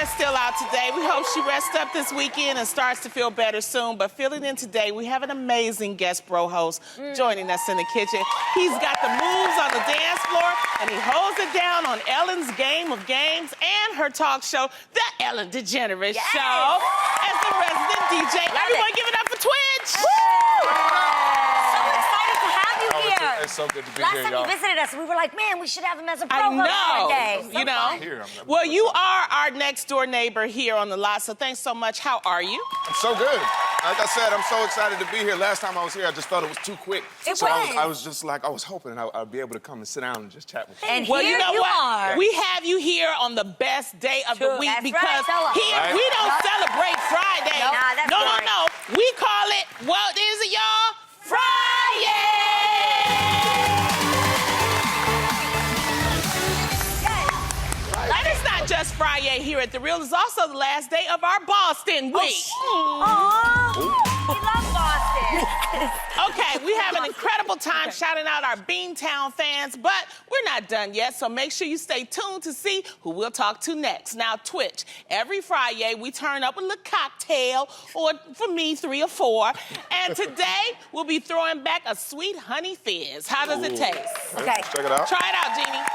Lana's still out today. We hope she rests up this weekend and starts to feel better soon. But filling in today, we have an amazing guest bro host joining us in the kitchen. He's got the moves on the dance floor, and he holds it down on Ellen's Game of Games and her talk show, The Ellen DeGeneres Show, as the resident DJ. Everyone give it up for Twitch! It's so good to be Last here, time y'all. he visited us, we were like, man, we should have him as a pro I host know. one day. You know? Well, you are our next door neighbor here on the lot, so thanks so much. How are you? I'm so good. Like I said, I'm so excited to be here. Last time I was here, I just thought it was too quick. I was just like, I was hoping I'd be able to come and sit down and just chat with you. And well, here you know you what? are. We have you here on the best day of the week That's because right. here we don't celebrate Friday. Nope. Nah, that's no, boring. no. We call it, what is it, y'all? Friday! And it's not just Friday here at The Real. It's also the last day of our Boston week. Aww. We love Boston. Okay, we have an incredible time shouting out our Beantown fans, but we're not done yet, so make sure you stay tuned to see who we'll talk to next. Now, Twitch, every Friday we turn up with a little cocktail, or for me, 3 or 4, and today we'll be throwing back a sweet honey fizz. How does it taste? Okay. Check it out. Try it out, Jeannie.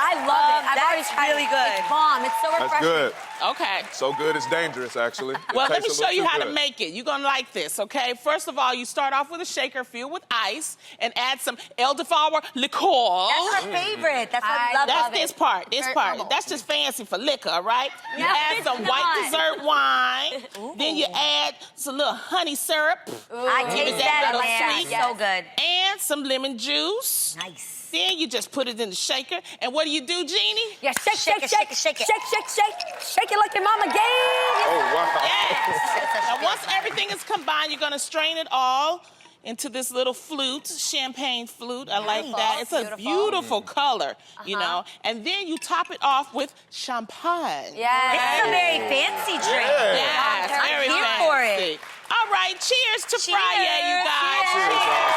I love it. That's really good. It's bomb. It's so refreshing. That's good. Okay. So good, it's dangerous, actually. Well, let me Tastes a show little you too how good. to make it. You're gonna like this, okay? First of all, you start off with a shaker filled with ice and add some elderflower liqueur. That's our favorite. That's what I love. That's of it. this part. Very herbal. That's just fancy for liquor, right? You No, add it's some not. white dessert wine. Then you add some little honey syrup. I Give taste it that, little man. sweet. So good. And some lemon juice. Nice. Then you just put it in the shaker. And what do, Jeannie? Yeah, shake it. Shake it like your mama gave you. Oh, wow. Yes. Now, once everything is combined, you're gonna strain it all into this little flute, champagne flute. I like that. It's a beautiful color, you know. And then you top it off with champagne. Yeah, it's a very fancy drink. Yes, I'm very here fancy. for it. All right, cheers to Friday, you guys. Cheers, y'all.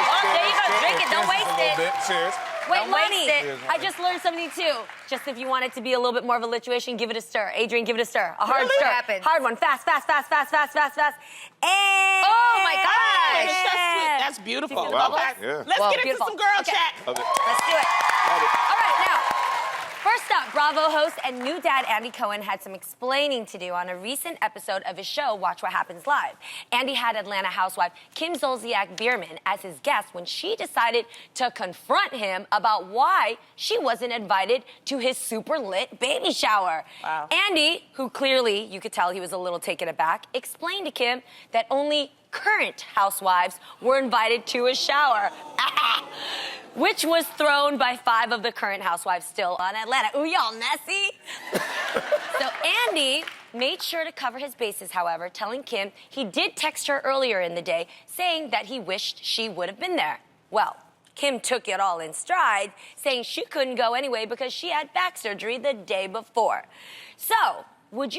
Oh, there you go. Drink it. Don't waste it. Cheers. Wait, Money, Cheers, I just learned something too. Just if you want it to be a little bit more of a lituation, give it a stir. Adrian, give it a stir. A hard stir. Happens. Hard one. Fast. And... Oh my gosh. That's beautiful. Wow. Okay. Yeah. Let's get into Beautiful. some girl chat. Love it. Let's do it. Love it. All right, now, first up, Bravo host and new dad Andy Cohen had some explaining to do on a recent episode of his show, Watch What Happens Live. Andy had Atlanta housewife Kim Zolciak Bierman as his guest when she decided to confront him about why she wasn't invited to his super lit baby shower. Wow. Andy, who clearly, you could tell he was a little taken aback, explained to Kim that only current housewives were invited to his shower. Which was thrown by 5 of the current housewives still on Atlanta. Ooh, y'all messy. So Andy made sure to cover his bases, however, telling Kim he did text her earlier in the day saying that he wished she would have been there. Well, Kim took it all in stride, saying she couldn't go anyway because she had back surgery the day before. So, would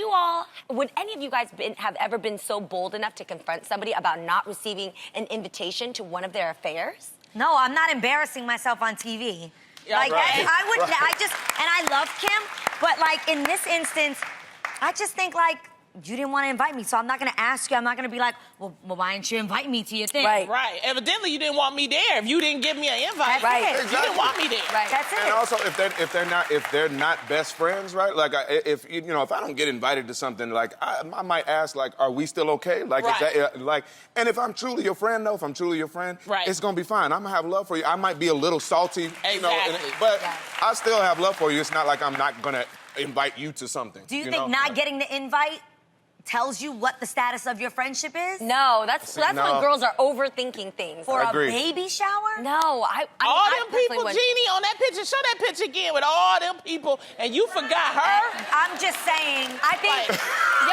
any of you guys have ever been so bold enough to confront somebody about not receiving an invitation to one of their affairs? No, I'm not embarrassing myself on TV. Yeah, like, right. I wouldn't, and I love Kim, but like in this instance, I just think like, you didn't want to invite me, so I'm not going to ask you. I'm not going to be like, well, why didn't you invite me to your thing? Right. Right. Evidently, you didn't want me there. If you didn't give me an invite, That's it. you didn't want me there. Right. That's it. And also, if they're not best friends, right? Like, if I don't get invited to something, like I might ask, like, are we still okay? Like, Right. is that like? And if I'm truly your friend, though, Right. it's gonna be fine. I'm gonna have love for you. I might be a little salty, Exactly. but I still have love for you. It's not like I'm not gonna invite you to something. Do you think not getting the invite tells you what the status of your friendship is? No, that's when no. girls are overthinking things. For I a agree. baby shower? No, I All I them personally people, wouldn't. Jeannie, on that picture. Show that picture again with all them people, and you forgot her. I'm just saying, I think,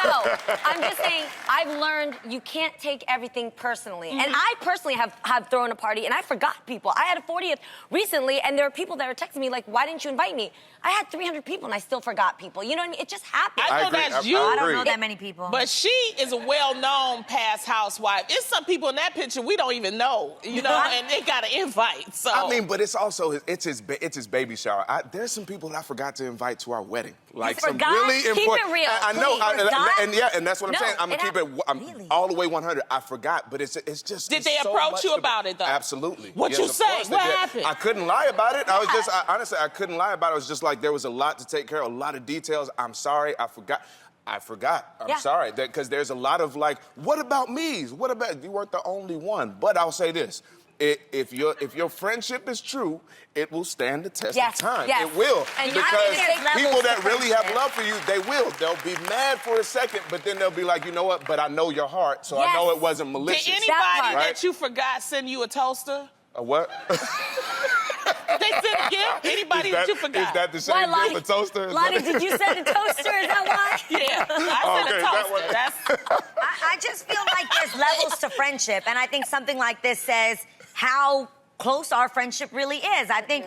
yo, I'm just saying, I've learned you can't take everything personally. And I personally have thrown a party, and I forgot people. I had a 40th recently, and there are people that are texting me like, why didn't you invite me? I had 300 people, and I still forgot people. You know what I mean? It just happens. I know agree. that's I you. I don't agree. know that many people. people. But she is a well-known past housewife. It's some people in that picture we don't even know, you know, and they got an invite. So I mean, but it's also his baby shower. There's some people that I forgot to invite to our wedding. Like some forgot? really Keep important. it real, I know, please. and that's what I'm No, saying. I'm gonna keep it Really? all the way 100. I forgot, but it's just. Did it's they so approach much you about it though? Absolutely. What Yes, you of say? course they What did. happened? I couldn't lie about it. Honestly, I couldn't lie about it. It was just like there was a lot to take care of, a lot of details. I'm sorry, I forgot. I'm sorry because there's a lot of like, what about me? What about you? Weren't the only one. But I'll say this. If your friendship is true, it will stand the test of time. Yes. It will. And because people that really have friendship. love for you, they will. They'll be mad for a second, but then they'll be like, you know what? But I know your heart, so I know it wasn't malicious. Did anybody part, that you forgot send you a toaster? A what? They sent a gift? Anybody that you forgot? Is that the same gift, a toaster? Lonnie, did you send a toaster? Is that why? Yeah, I sent Okay, a that toaster. one. That's I just feel like there's levels to friendship, and I think something like this says how close our friendship really is. I think.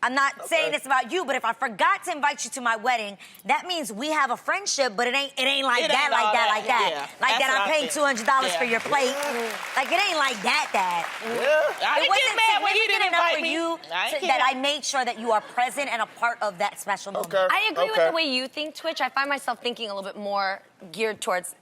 I'm not saying this about you, but if I forgot to invite you to my wedding, that means we have a friendship, but it ain't like It that, ain't like all that, that. like that. Yeah, Like that's that, what I'm I paying think. $200 for Yeah. your plate. Like, it ain't like that. I It didn't wasn't get mad when he significant didn't enough invite for me. you I ain't that care. I made sure that you are present and a part of that special moment. Okay. I agree with Okay. the way you think, Twitch. I find myself thinking a little bit more geared towards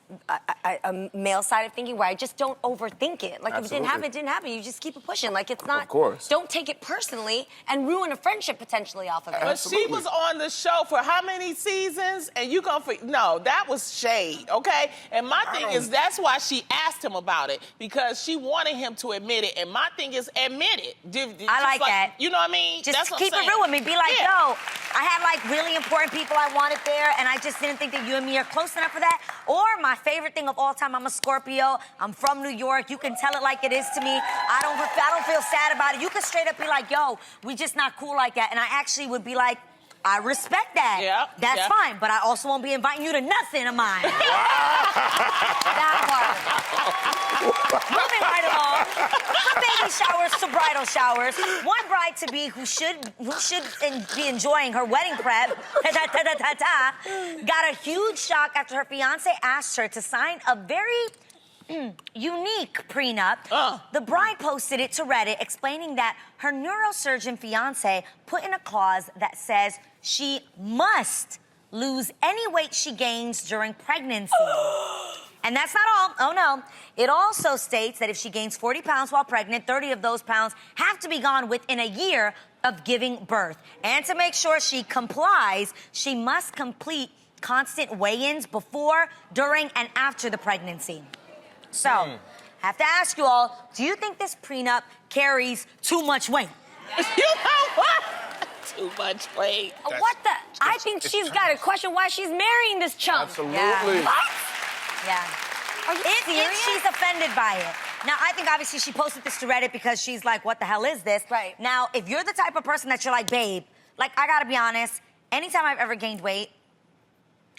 a male side of thinking where I just don't overthink it. Like, if it didn't happen, it didn't happen. You just keep it pushing. Like, it's not... Of course. Don't take it personally and ruin a friendship potentially off of it. But she was on the show for how many seasons? And you gonna no, that was shade, okay? And my thing is that's why she asked him about it, because she wanted him to admit it. And my thing is admit it. I like that. You know what I mean? Just That's what I'm keep it saying. real with me. Be like, Yeah. yo, I had like really important people I wanted there, and I just didn't think that you and me are close enough for that. Or my favorite thing of all time, I'm a Scorpio. I'm from New York. You can tell it like it is to me. I don't feel sad about it. You can straight up be like, yo, we just not cool like that. And I actually would be like, I respect that. Yeah, That's yeah. fine, but I also won't be inviting you to nothing of mine. That part. Moving right along, from baby showers to bridal showers, one bride-to-be who should be enjoying her wedding prep, got a huge shock after her fiance asked her to sign a very unique prenup. The bride posted it to Reddit explaining that her neurosurgeon fiance put in a clause that says she must lose any weight she gains during pregnancy. And that's not all. Oh, no. It also states that if she gains 40 pounds while pregnant, 30 of those pounds have to be gone within a year of giving birth. And to make sure she complies, she must complete constant weigh-ins before, during, and after the pregnancy. So, I have to ask you all, do you think this prenup carries too much weight? You know what? Too much weight. What the? I think she's got to question why she's marrying this chump. Absolutely. Yeah. What? Yeah. Are you If serious? she's offended by it. Now, I think obviously she posted this to Reddit because she's like, what the hell is this? Right. Now, if you're the type of person that you're like, babe, like, I gotta be honest, anytime I've ever gained weight,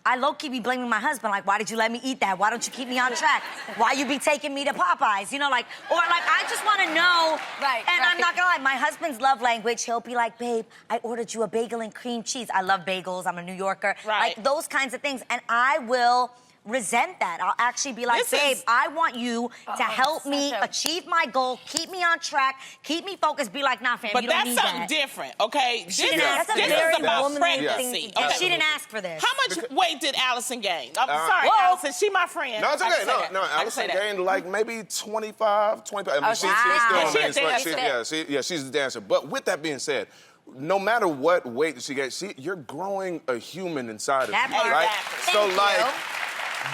I low-key be blaming my husband, like, why did you let me eat that? Why don't you keep me on track? Why you be taking me to Popeyes? You know, like, or like, I just wanna know. Right, And right. I'm not gonna lie, my husband's love language, he'll be like, babe, I ordered you a bagel and cream cheese. I love bagels, I'm a New Yorker. Right. Like, those kinds of things. And I will resent that. I'll actually be like, This babe, is- I want you to help me such a- achieve my goal, keep me on track, keep me focused, be like, nah, fam, But you don't that's need something that. different, okay? This didn't ask is for that. about womanly pregnancy. thing to And Okay. she didn't ask for this. How much weight did Allison gain? I'm sorry, Whoa. Allison. She my friend. No, it's I okay. can say that. No, I can say Allison that. gained like maybe 25. I mean, Oh, she's still wow. on She a the dancer. she's a dancer. But with that being said, no matter what weight she gets, you're growing a human inside of That you, part. right? Exactly. So, Thank like, you.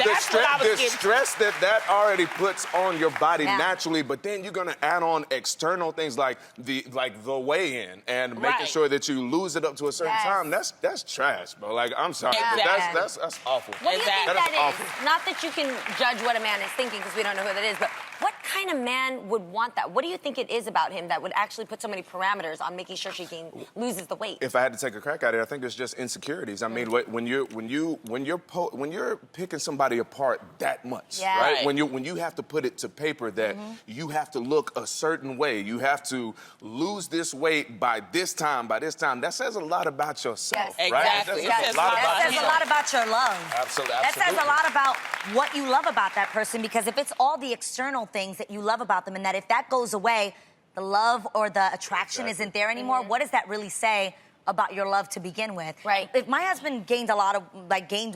That's what I was the getting. stress that already puts on your body Yeah. naturally, but then you're gonna add on external things like the weigh-in and making Right. sure that you lose it up to a certain Yes. time. That's trash, bro. Like, I'm sorry, but Exactly. that's awful. What do you think Exactly. That that is is? awful. Not that you can judge what a man is thinking because we don't know who that is, but what kind kind of man would want that? What do you think it is about him that would actually put so many parameters on making sure she loses the weight? If I had to take a crack at it, I think it's just insecurities. I mean, when you're picking somebody apart that much, Yeah. right? Right. When you have to put it to paper that you have to look a certain way, you have to lose this weight by this time, that says a lot about yourself, Yes. right? Exactly. That says a lot That about That says a lot about your love. Absolutely. That says a lot about what you love about that person, because if it's all the external things that you love about them, and that if that goes away, the love or the attraction isn't there anymore, what does that really say about your love to begin with? Right. If my husband gained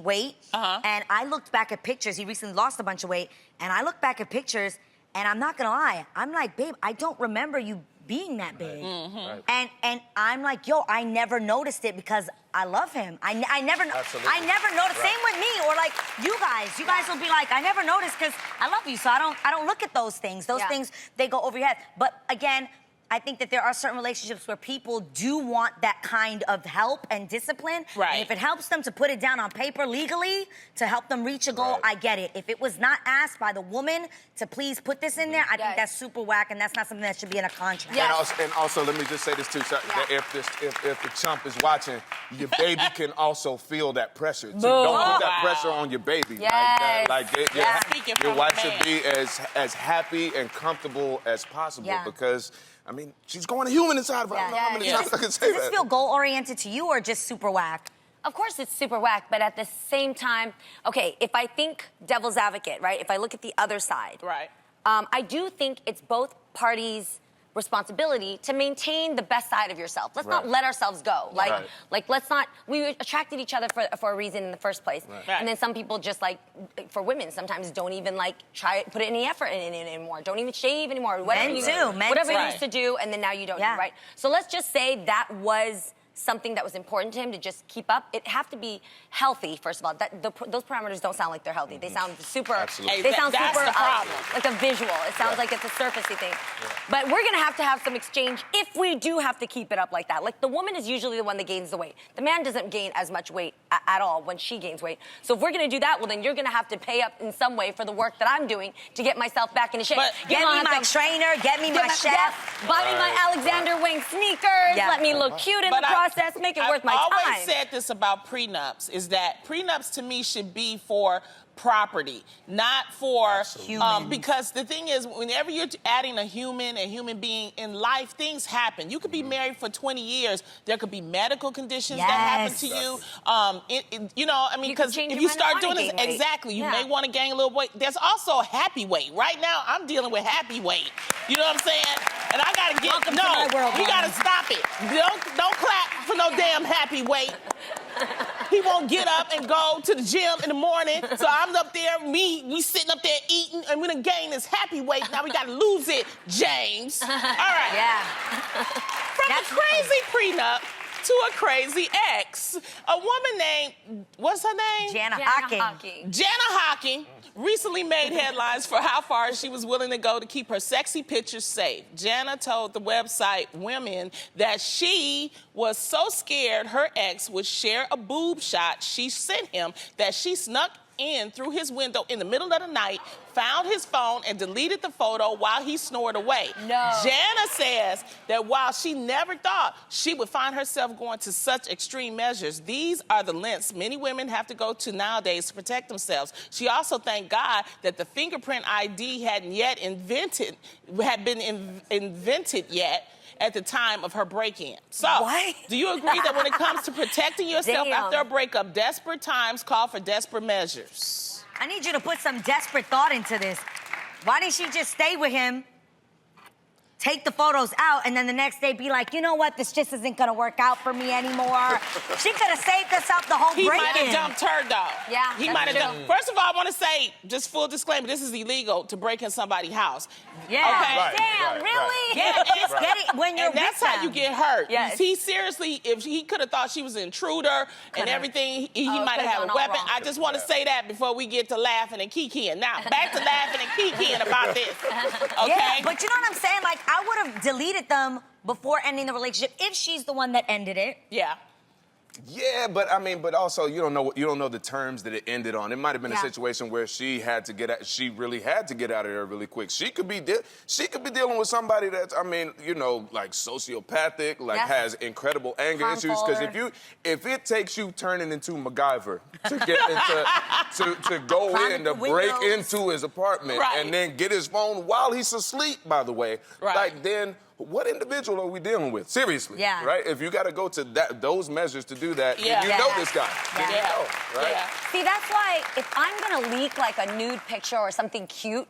weight, and I looked back at pictures, he recently lost a bunch of weight, and I look back at pictures, and I'm not gonna lie, I'm like, babe, I don't remember you being that big. And I'm like, yo, I never noticed it because I love him. I never noticed. Same with me, or like you guys will be like, I never noticed because I love you, so I don't look at those things. Those things, they go over your head. But again, I think that there are certain relationships where people do want that kind of help and discipline. Right. And if it helps them to put it down on paper legally to help them reach a goal, I get it. If it was not asked by the woman to please put this in there, I think that's super whack, and that's not something that should be in a contract. Yeah. And also, let me just say this too. So if the chump is watching, your baby can also feel that pressure too. Don't put that pressure on your baby. Yes. Speaking your from wife a should man. be as happy and comfortable as possible Yeah. because, I mean, she's going to human inside of her. I don't know how many times I can say Does this that. feel goal-oriented to you or just super whack? Of course it's super whack, but at the same time, okay, if I think devil's advocate, right? If I look at the other side. Right. I do think it's both parties' responsibility to maintain the best side of yourself. Let's not let ourselves go. Like let's not, we attracted each other for a reason in the first place. Right. And then some people just like, for women, sometimes don't even like put any effort in it anymore. Don't even shave anymore. Whatever Men you, too, men whatever too. you used to do, and then now you don't Yeah. do, right? So let's just say that was something that was important to him to just keep up. It have to be healthy, first of all. Those parameters don't sound like they're healthy. They sound super. Absolutely. They sound That's super the problem. like a visual. It sounds like it's a surfacey thing. But we're gonna have some exchange if we do have to keep it up like that. Like the woman is usually the one that gains the weight. The man doesn't gain as much weight at all when she gains weight. So if we're gonna do that, well then you're gonna have to pay up in some way for the work that I'm doing to get myself back into shape. But Get me my trainer, get me my chef. Buy me my Alexander Wang sneakers. Yeah. Let me look cute in But the process. Make it worth my I've time. always said this about prenups, is that prenups to me should be for property, not for Humans. because the thing is, whenever you're adding a human being in life, things happen. You could be married for 20 years. There could be medical conditions that happen to you. You know, I mean, You could because change if your you mind and start doing wanna this, gain weight. exactly, you Yeah. may want to gain a little weight. There's also a happy weight. Right now, I'm dealing with happy weight. You know what I'm saying? And I gotta get Welcome to my world, we gotta Mom. stop it. Don't clap for no damn happy weight. He won't get up and go to the gym in the morning. So I'm up there, we sitting up there eating, and we done gained this happy weight. Now we gotta lose it, James. All right. Yeah. From That's a crazy prenup to a crazy ex, a woman named, what's her name? Jana Jana Hocking. Hocking. Jana Hocking recently made headlines for how far she was willing to go to keep her sexy pictures safe. Jana told the website Women that she was so scared her ex would share a boob shot she sent him that she snuck in through his window in the middle of the night, found his phone, and deleted the photo while he snored away. No. Jana says that while she never thought she would find herself going to such extreme measures, these are the lengths many women have to go to nowadays to protect themselves. She also thanked God that the fingerprint ID hadn't yet been invented yet at the time of her break-in. So, What? do you agree that when it comes to protecting yourself Damn. after a breakup, desperate times call for desperate measures? I need you to put some desperate thought into this. Why didn't she just stay with him, take the photos out, and then the next day be like, you know what, this just isn't gonna work out for me anymore? She could have saved herself the whole He might break-in. have dumped her, though. Yeah, He that's might have true. dumped. First of all, I want to say, just full disclaimer, this is illegal to break in somebody's house. Yeah. Okay? Right. Damn, really? Yeah, it's get it when you're And that's with how you them. get hurt. Yes. He seriously, if he could have thought she was an intruder and everything, he Oh, might have could've had a gone all weapon. wrong. I just want to say that before we get to laughing and kikiing. Now, back to laughing and kikiing about this. Okay? Yeah, but you know what I'm saying? Like, I would have deleted them before ending the relationship if she's the one that ended it. Yeah. Yeah, but I mean, but also you don't know the terms that it ended on. It might have been a situation where she really had to get out of there really quick. She could be dealing with somebody that's, I mean, like sociopathic, like has incredible anger issues. Because if it takes you turning into MacGyver to get to go in to break into his apartment and then get his phone while he's asleep, by the way, like then. What individual are we dealing with? Seriously, right? If you got to go to those measures to do that, you know this guy. You know, right? See, that's why if I'm gonna leak like a nude picture or something cute,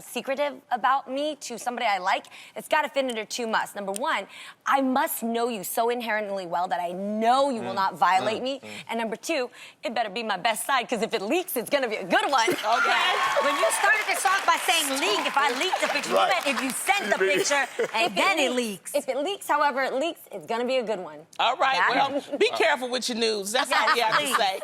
secretive about me to somebody I like, it's got to fit under two musts. Number one, I must know you so inherently well that I know you will not violate me. And number two, it better be my best side, because if it leaks, it's gonna be a good one. Okay. When you started this off by saying leak, if I leaked the picture, you meant if you sent the picture. And then it leaks. If it leaks, however it leaks, it's gonna be a good one. All right, well, be careful with your news. That's all you have to say.